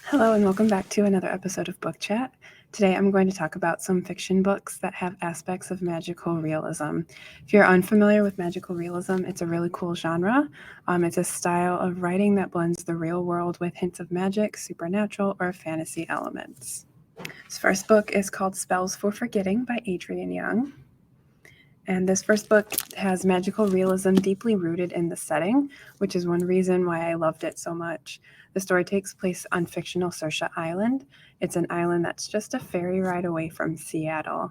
Hello and welcome back to another episode of Book Chat. Today I'm going to talk about some fiction books that have aspects of magical realism. If you're unfamiliar with magical realism, it's a really cool genre. It's a style of writing that blends the real world with hints of magic, supernatural, or fantasy elements. This first book is called Spells for Forgetting by Adrienne Young. And this first book has magical realism deeply rooted in the setting, which is one reason why I loved it so much. The story takes place on fictional Saoirse Island. It's an island that's just a ferry ride away from Seattle.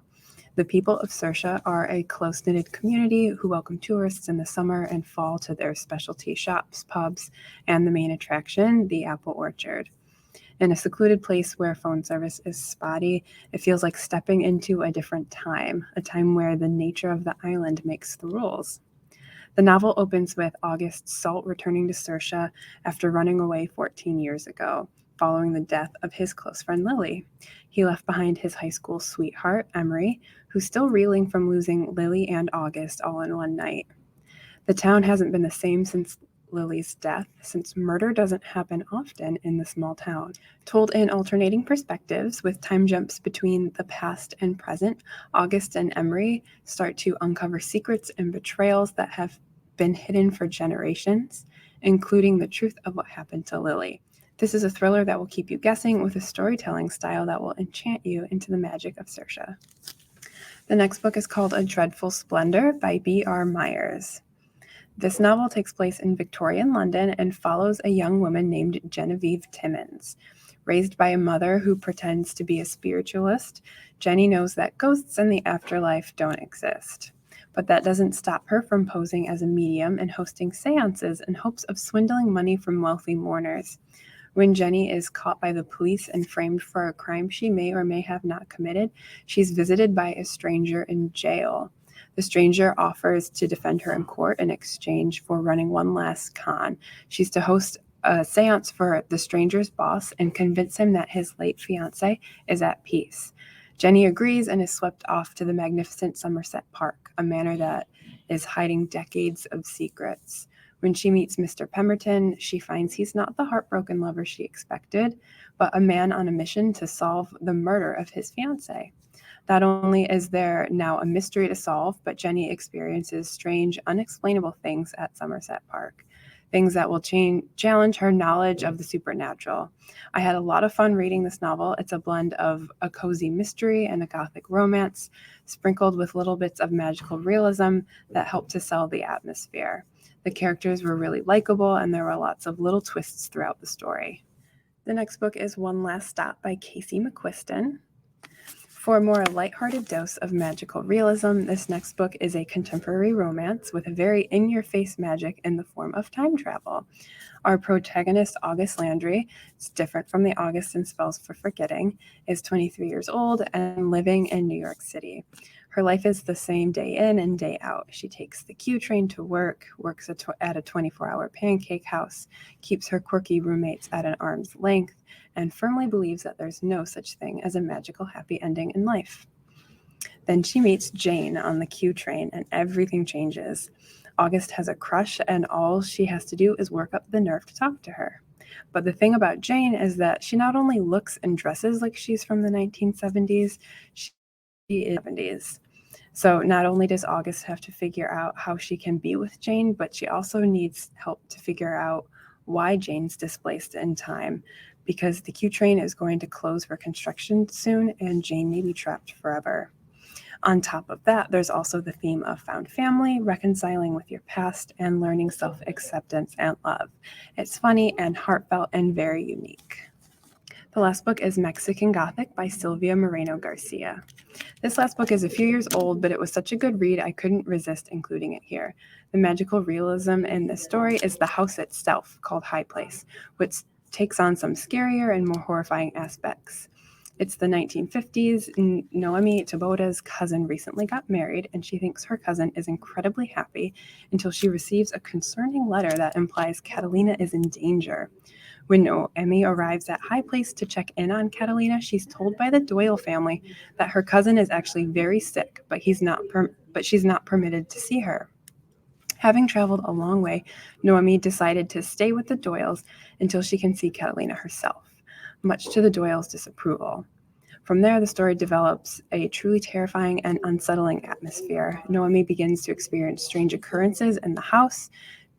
The people of Saoirse are a close-knitted community who welcome tourists in the summer and fall to their specialty shops, pubs, and the main attraction, the apple orchard. In a secluded place where phone service is spotty, it feels like stepping into a different time, a time where the nature of the island makes the rules. The novel opens with August Salt returning to Saoirse after running away 14 years ago, following the death of his close friend Lily. He left behind his high school sweetheart, Emery, who's still reeling from losing Lily and August all in one night. The town hasn't been the same since Lily's death, since murder doesn't happen often in the small town. Told in alternating perspectives, with time jumps between the past and present, August and Emery start to uncover secrets and betrayals that have been hidden for generations, including the truth of what happened to Lily. This is a thriller that will keep you guessing with a storytelling style that will enchant you into the magic of Saoirse. The next book is called A Dreadful Splendor by B.R. Myers. This novel takes place in Victorian London and follows a young woman named Genevieve Timmins. Raised by a mother who pretends to be a spiritualist, Jenny knows that ghosts and the afterlife don't exist. But that doesn't stop her from posing as a medium and hosting seances in hopes of swindling money from wealthy mourners. When Jenny is caught by the police and framed for a crime she may or may have not committed, she's visited by a stranger in jail. The stranger offers to defend her in court in exchange for running one last con. She's to host a seance for the stranger's boss and convince him that his late fiancé is at peace. Jenny agrees and is swept off to the magnificent Somerset Park, a manor that is hiding decades of secrets. When she meets Mr. Pemberton, she finds he's not the heartbroken lover she expected, but a man on a mission to solve the murder of his fiancée. Not only is there now a mystery to solve, but Jenny experiences strange, unexplainable things at Somerset Park, things that will challenge her knowledge of the supernatural. I had a lot of fun reading this novel. It's a blend of a cozy mystery and a Gothic romance, sprinkled with little bits of magical realism that help to sell the atmosphere. The characters were really likable, and there were lots of little twists throughout the story. The next book is One Last Stop by Casey McQuiston. For a more lighthearted dose of magical realism, this next book is a contemporary romance with a very in-your-face magic in the form of time travel. Our protagonist, August Landry, it's different from the August in Spells for Forgetting, is 23 years old and living in New York City. Her life is the same day in and day out. She takes the Q train to work, works at a 24-hour pancake house, keeps her quirky roommates at an arm's length, and firmly believes that there's no such thing as a magical happy ending in life. Then she meets Jane on the Q train, and everything changes. August has a crush, and all she has to do is work up the nerve to talk to her. But the thing about Jane is that she not only looks and dresses like she's from the 1970s, she is 70s. So not only does August have to figure out how she can be with Jane, but she also needs help to figure out why Jane's displaced in time, because the Q train is going to close for construction soon and Jane may be trapped forever. On top of that, there's also the theme of found family, reconciling with your past, and learning self-acceptance and love. It's funny and heartfelt and very unique. The last book is Mexican Gothic by Silvia Moreno-Garcia. This last book is a few years old, but it was such a good read I couldn't resist including it here. The magical realism in this story is the house itself, called High Place, which takes on some scarier and more horrifying aspects. It's the 1950s. Noemi Taboda's cousin recently got married, and she thinks her cousin is incredibly happy until she receives a concerning letter that implies Catalina is in danger. When Noemi arrives at High Place to check in on Catalina, she's told by the Doyle family that her cousin is actually very sick, but she's not permitted to see her. Having traveled a long way, Noemi decided to stay with the Doyles until she can see Catalina herself. much to the Doyles' disapproval. From there, the story develops a truly terrifying and unsettling atmosphere. Noemi begins to experience strange occurrences in the house.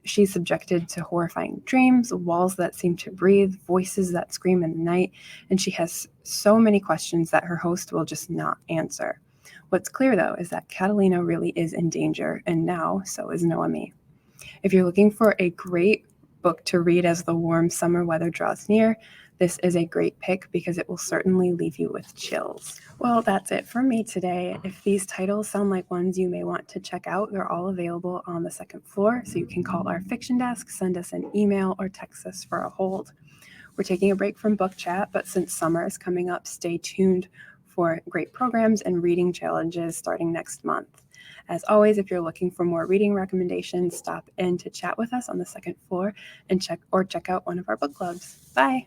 She's subjected to horrifying dreams, walls that seem to breathe, voices that scream in the night, and she has so many questions that her host will just not answer. What's clear, though, is that Catalina really is in danger, and now so is Noemi. If you're looking for a great book to read as the warm summer weather draws near, this is a great pick because it will certainly leave you with chills. Well, that's it for me today. If these titles sound like ones you may want to check out, they're all available on the second floor, so you can call our fiction desk, send us an email, or text us for a hold. We're taking a break from book chat, but since summer is coming up, stay tuned for great programs and reading challenges starting next month. As always, if you're looking for more reading recommendations, stop in to chat with us on the second floor and check out one of our book clubs. Bye!